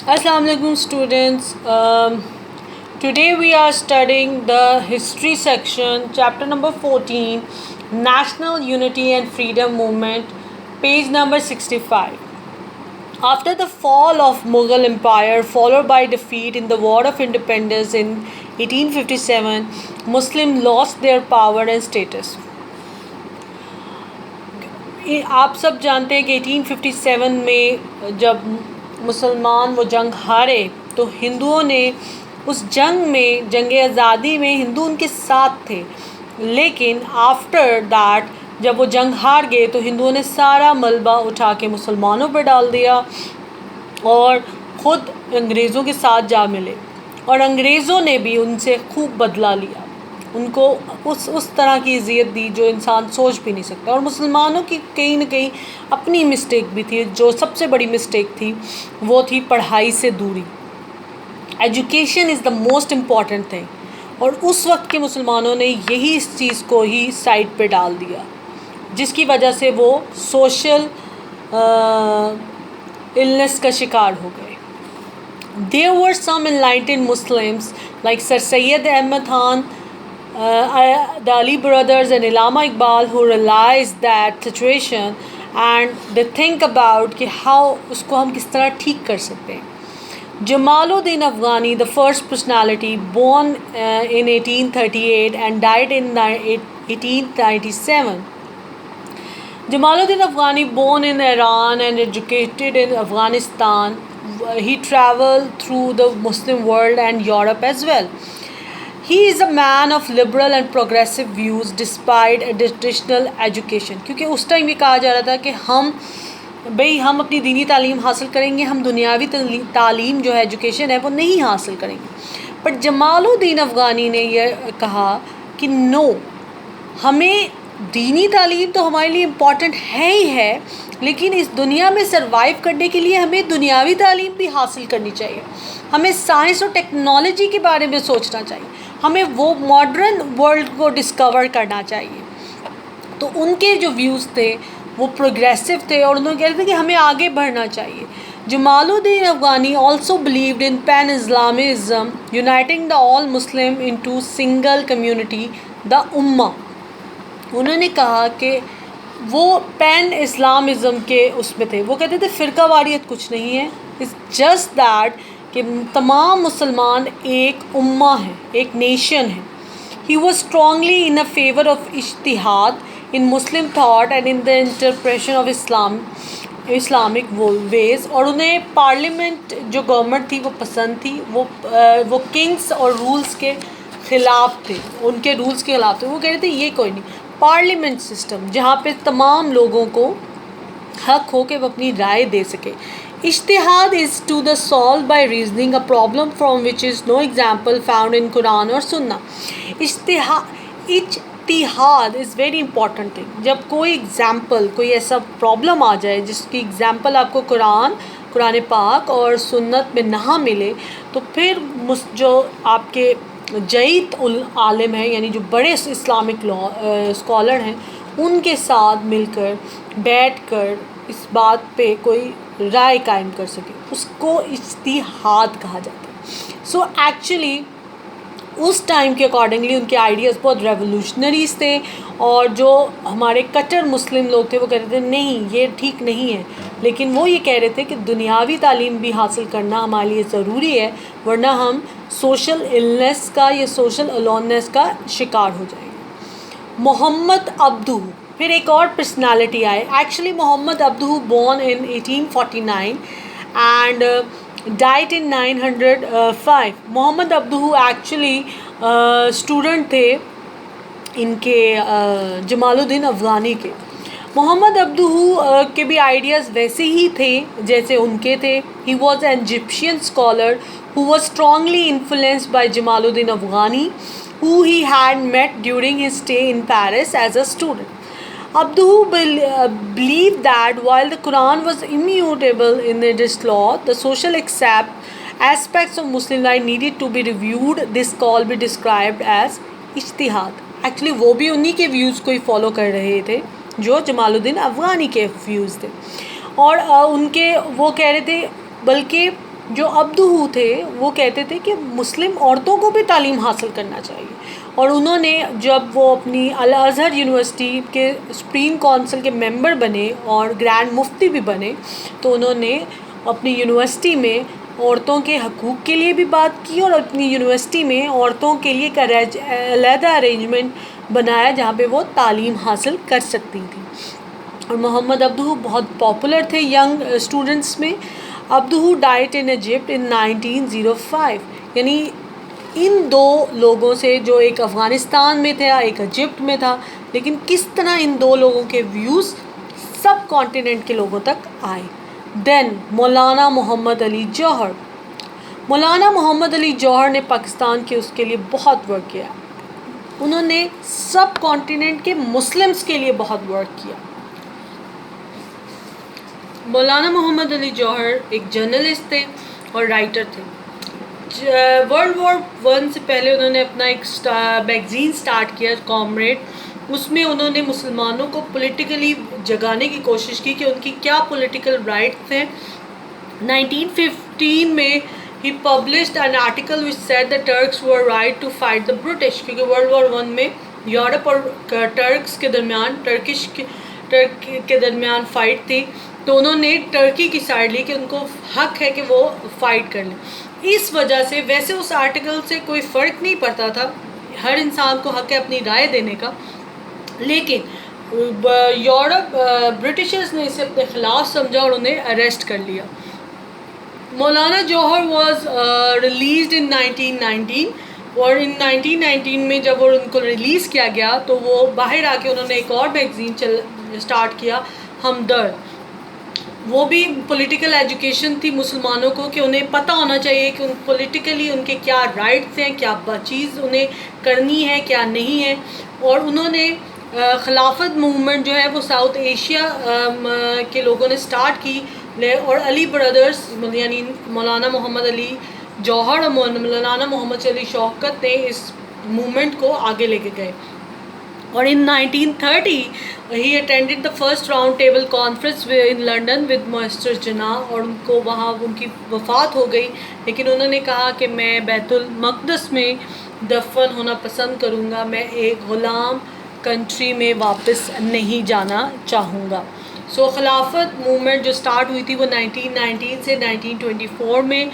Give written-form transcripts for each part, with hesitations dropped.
Assalamu alaikum students. Today we are studying the history section, chapter number 14, National Unity and Freedom Movement, page number 65. After the fall of Mughal Empire, followed by defeat in the War of Independence in 1857, Muslims lost their power and status. آپ سب جانتے ہیں کہ 1857 میں جب مسلمان وہ جنگ ہارے تو ہندوؤں نے اس جنگ میں جنگ آزادی میں ہندو ان کے ساتھ تھے، لیکن آفٹر دیٹ جب وہ جنگ ہار گئے تو ہندوؤں نے سارا ملبہ اٹھا کے مسلمانوں پر ڈال دیا اور خود انگریزوں کے ساتھ جا ملے، اور انگریزوں نے بھی ان سے خوب بدلہ لیا، ان کو اس طرح کی اذیت دی جو انسان سوچ بھی نہیں سکتا۔ اور مسلمانوں کی کہیں نہ کہیں اپنی مسٹیک بھی تھی، جو سب سے بڑی مسٹیک تھی وہ تھی پڑھائی سے دوری۔ Education is the most important thing, اور اس وقت کے مسلمانوں نے یہی اس چیز کو ہی سائڈ پہ ڈال دیا، جس کی وجہ سے وہ سوشل النس کا شکار ہو گئے۔ There were some enlightened Muslims like Sir Syed Ahmad Khan, the Ali brothers and Allama Iqbal who realized that situation and they think about کہ how اس کو ہم کس طرح ٹھیک کر سکتے ہیں۔ جمال الدین Afghani, the first personality, born in 1838 and died in 1897. Jamal al-Din Afghani, born in Iran and educated in Afghanistan, he traveled through the Muslim world and Europe as well. He is a man of liberal and progressive views despite a traditional education. کیونکہ اس time یہ کہا جا رہا تھا کہ ہم اپنی دینی تعلیم حاصل کریں گے، ہم دنیاوی تعلیم جو ہے ایجوکیشن ہے وہ نہیں حاصل کریں گے۔ بٹ جمال الدین افغانی نے یہ کہا کہ نو، ہمیں دینی تعلیم تو ہمارے لیے امپورٹنٹ ہے ہی ہے، لیکن اس دنیا میں سروائیو کرنے کے لیے ہمیں دنیاوی تعلیم بھی حاصل کرنی چاہیے، ہمیں سائنس اور ٹیکنالوجی کے بارے میں سوچنا چاہیے، ہمیں وہ ماڈرن ورلڈ کو ڈسکور کرنا چاہیے۔ تو ان کے جو ویوز تھے وہ پروگریسو تھے، اور انہوں نے کہتے تھے کہ ہمیں آگے بڑھنا چاہیے۔ جمال الدین Afghani also believed in pan-Islamism, uniting the all Muslim into single community, the Ummah۔ انہوں نے کہا کہ وہ پین اسلامزم کے اس میں تھے، وہ کہتے تھے فرقہ واریت کچھ نہیں ہے، اٹس جسٹ دیٹ کہ تمام مسلمان ایک امہ ہیں، ایک نیشن ہے۔ He was strongly in favour of اجتہاد in Muslim thought and in the interpretation of Islamic views, اور انہیں پارلیمنٹ جو گورنمنٹ تھی وہ پسند تھی، وہ کنگس اور رولز کے خلاف تھے، ان کے رولز کے خلاف تھے۔ وہ کہہ رہے تھے یہ کوئی نہیں، پارلیمنٹ سسٹم جہاں پہ تمام لوگوں کو حق ہو کہ وہ اپنی رائے دے سکے۔ اجتہاد is to the solve by reasoning a problem from which is no example found in قرآن اور سنہ۔ اجتہاد از ویری امپورٹنٹ تھنگ۔ جب کوئی ایگزامپل، کوئی ایسا پرابلم آ جائے جس کی ایگزامپل آپ کو قرآن پاک اور سنت میں نہ ملے، تو پھر جو آپ کے جید العالم ہیں، یعنی جو بڑے اسلامک اسکالر ہیں، ان کے ساتھ مل کر بیٹھ کر اس بات پہ کوئی رائے قائم کر سکے، اس کو اجتہاد کہا جاتا ہے۔ سو ایکچولی اس ٹائم کے اکارڈنگلی ان کے آئیڈیاز بہت ریولوشنریز تھے، اور جو ہمارے کٹر مسلم لوگ تھے وہ کہتے تھے نہیں یہ ٹھیک نہیں ہے، لیکن وہ یہ کہہ رہے تھے کہ دنیاوی تعلیم بھی حاصل کرنا ہمارے لیے ضروری ہے، ورنہ ہم سوشل النس کا یا سوشل الونیس کا شکار ہو جائیں گے۔ محمد عبدہ، پھر ایک اور پرسنالٹی آئے۔ Actually Muhammad Abduh born in 1849 and died in 905۔ Muhammad Abduh actually student تھے ان کے جمال الدین افغانی کے۔ محمد عبدہ کے بھی آئیڈیاز ویسے ہی تھے جیسے ان کے تھے۔ He was an Egyptian scholar who was strongly influenced by Jamal al-Din Afghani, who he had met during his stay in Paris as a student. Abduh believed that while the Quran was immutable in its law, the social aspects of Muslim life needed to be reviewed. This call be described as ijtihad. Actually وہ بھی انہی کے views کو ہی follow کر رہے تھے جو جمال الدین افغانی کے ویوز تھے، اور ان کے وہ کہہ رہے تھے بلکہ جو عبدہو تھے وہ کہتے تھے کہ مسلم عورتوں کو بھی تعلیم حاصل کرنا چاہیے، اور انہوں نے جب وہ اپنی الازہر یونیورسٹی کے سپریم کونسل کے ممبر بنے اور گرینڈ مفتی بھی بنے، تو انہوں نے اپنی یونیورسٹی میں عورتوں کے حقوق کے لیے بھی بات کی، اور اپنی یونیورسٹی میں عورتوں کے لیے ایک علیحدہ ارینجمنٹ بنایا جہاں پہ وہ تعلیم حاصل کر سکتی تھیں۔ اور محمد عبدہو بہت پاپولر تھے ینگ اسٹوڈنٹس میں۔ عبدہو ڈائٹ ان ایجپٹ ان 1905، یعنی ان دو لوگوں سے، جو ایک افغانستان میں تھا ایک ایجپٹ میں تھا، لیکن کس طرح ان دو لوگوں کے ویوز سب کانٹیننٹ کے لوگوں تک آئے۔ دین مولانا محمد علی جوہر۔ مولانا محمد علی جوہر نے پاکستان کے اس کے لیے بہت ورک کیا، انہوں نے سب کانٹیننٹ کے مسلمس کے لیے بہت ورک کیا۔ مولانا محمد علی جوہر ایک جرنلسٹ تھے اور رائٹر تھے۔ ورلڈ وار 1 سے پہلے انہوں نے اپنا ایک میگزین سٹارٹ کیا کامریڈ، اس میں انہوں نے مسلمانوں کو پولیٹیکلی جگانے کی کوشش کی کہ ان کی کیا پولیٹیکل رائٹس ہیں۔ 1915 میں he published an article which said the Turks were right to fight the British، کیونکہ ورلڈ وار 1 میں یورپ اور ٹرکس کے درمیان ٹرک کے درمیان فائٹ تھی، تو انہوں نے ٹرکی کی سائڈ لی کہ ان کو حق ہے کہ وہ فائٹ کر لیں۔ اس وجہ سے ویسے اس آرٹیکل سے کوئی فرق نہیں پڑتا تھا، ہر انسان کو حق ہے اپنی رائے دینے کا، لیکن برٹشرز نے اسے اپنے خلاف سمجھا اور انہیں اریسٹ کر لیا۔ مولانا جوہر واز ریلیزڈ ان 1919، اور ان 1919 میں جب ان کو ریلیز کیا گیا تو وہ باہر آ کے انہوں نے ایک اور میگزین اسٹارٹ کیا، ہمدرد۔ وہ بھی پولیٹیکل ایجوکیشن تھی مسلمانوں کو کہ انہیں پتہ ہونا چاہیے کہ ان پولیٹیکلی ان کے کیا رائٹس ہیں، کیا چیز انہیں کرنی ہے کیا نہیں ہے۔ اور انہوں نے خلافت موومنٹ جو ہے وہ ساؤتھ ایشیا کے لوگوں نے سٹارٹ کی، اور علی برادرز یعنی مولانا محمد علی جوہر اور مولانا محمد علی شوکت نے اس موومنٹ کو آگے لے کے گئے۔ اور in 1930 he attended the first round table conference in London with Moistur Jinnah، اور ان کو وہاں ان کی وفات ہو گئی، لیکن انہوں نے کہا کہ میں بیت المقدس میں دفن ہونا پسند کروں گا، میں ایک غلام کنٹری میں واپس نہیں جانا چاہوں گا۔ سو خلافت موومنٹ جو سٹارٹ ہوئی تھی وہ 1919 سے 1924 میں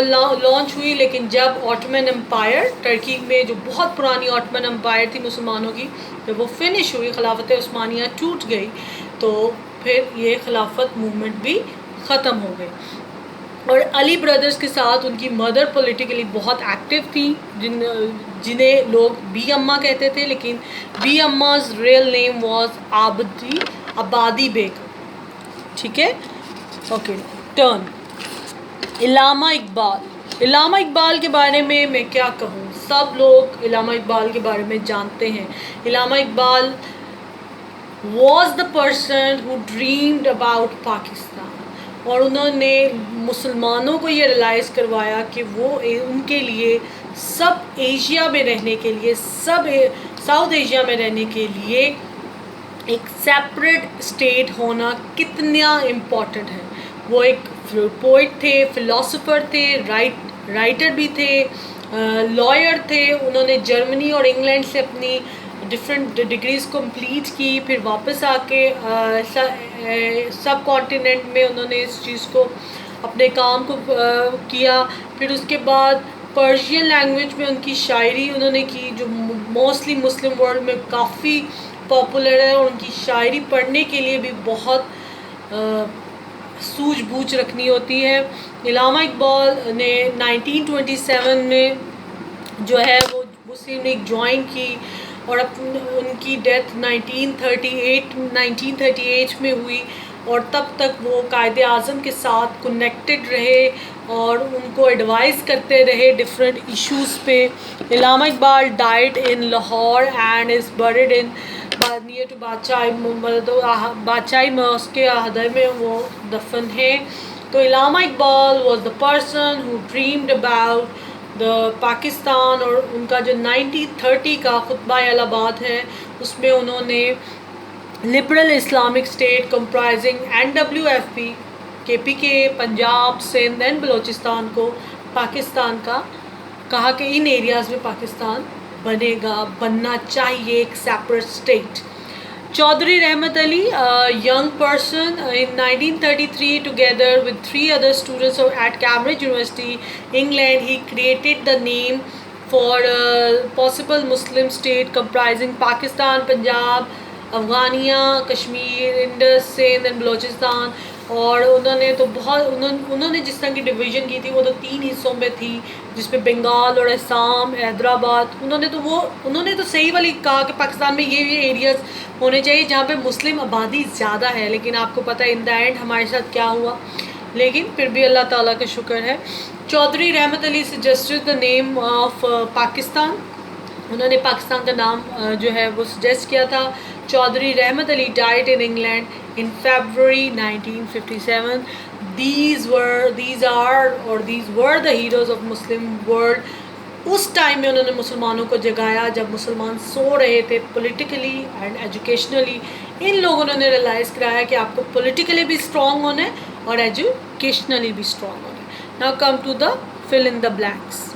لانچ ہوئی، لیکن جب آٹومن امپائر ٹرکی میں جو بہت پرانی آٹومن امپائر تھی مسلمانوں کی، جب وہ فنش ہوئی، خلافت عثمانیہ ٹوٹ گئی، تو پھر یہ خلافت موومنٹ بھی ختم ہو گئی۔ اور علی برادرز کے ساتھ ان کی مدر پولیٹیکلی بہت ایکٹیو تھی، جنہیں لوگ بی اماں کہتے تھے، لیکن بی اماز ریئل نیم واز آبادی بیگم۔ ٹھیک ہے، اوکے ٹرن۔ علامہ اقبال۔ علامہ اقبال کے بارے میں کیا کہوں، سب لوگ علامہ اقبال کے بارے میں جانتے ہیں۔ علامہ Iqbal was the person who dreamed about Pakistan, اور انہوں نے مسلمانوں کو یہ ریلائز کروایا کہ وہ ان کے لیے سب ایشیا میں رہنے کے لیے، ساؤتھ ایشیا میں رہنے کے لیے ایک سیپریٹ اسٹیٹ ہونا کتنا امپورٹنٹ ہے۔ وہ ایک پوئٹ تھے، فلاسفر تھے، رائٹر بھی تھے، لائر تھے۔ انہوں نے جرمنی اور انگلینڈ سے اپنی ڈفرینٹ ڈگریز کمپلیٹ کی، پھر واپس آ کے سب کانٹیننٹ میں انہوں نے اس چیز کو اپنے کام کو کیا۔ پھر اس کے بعد پرشین لینگویج میں ان کی شاعری انہوں نے کی، جو موسٹلی مسلم ورلڈ میں کافی پاپولر ہے، اور ان کی شاعری پڑھنے کے لیے بھی بہت سوجھ بوجھ رکھنی ہوتی ہے۔ علامہ اقبال نے 1927 میں جو ہے وہ مسلم لیگ جوائن کی، اور ان کی ڈیتھ 1938 میں ہوئی، اور تب تک وہ قائد اعظم کے ساتھ کنیکٹڈ رہے اور ان کو ایڈوائز کرتے رہے ڈفرینٹ ایشوز پہ۔ Allama Iqbal died in Lahore and is buried in near to Badshahi mosque احدہ میں وہ دفن ہیں۔ تو Allama Iqbal was the person who dreamed about the Pakistan, اور ان کا جو 1930 کا خطبہ الہ آباد ہے اس میں انہوں نے liberal Islamic state comprising NWFP KPK Punjab Sindh and Balochistan کو پاکستان کا کہا کہ ان ایریاز میں پاکستان بنے گا، بننا چاہیے ایک separate state. Chaudhry Rahmat Ali, a young person in 1933, together with 3 other students at Cambridge University, England, he created the name for a possible Muslim state comprising Pakistan, Punjab, Afghania, Kashmir, Indus, Sindh and Balochistan. اور انہوں نے تو بہت انہوں نے جس طرح کی ڈویژن کی تھی وہ تو 3 حصوں میں تھی، جس میں بنگال اور آسام، حیدرآباد. انہوں نے تو صحیح والی کہا کہ پاکستان میں یہ ایریاز ہونے چاہیے جہاں پہ مسلم آبادی زیادہ ہے. لیکن آپ کو پتہ ہے ان دا اینڈ ہمارے ساتھ کیا ہوا، لیکن پھر بھی اللہ تعالیٰ کا شکر ہے. Chaudhry Rahmat Ali suggested the name of Pakistan. انہوں نے پاکستان کا نام جو ہے وہ سجیسٹ کیا تھا. چودھری رحمت علی died in England in February 1957. These were the heroes of Muslim world. اس ٹائم میں انہوں نے مسلمانوں کو جگایا جب مسلمان سو رہے تھے پولیٹیکلی اینڈ ایجوکیشنلی. ان لوگوں نے ریئلائز کرایا کہ آپ کو پولیٹیکلی بھی اسٹرانگ ہونا ہے اور ایجوکیشنلی بھی اسٹرانگ ہونا ہے. Now come to the fill in the blanks.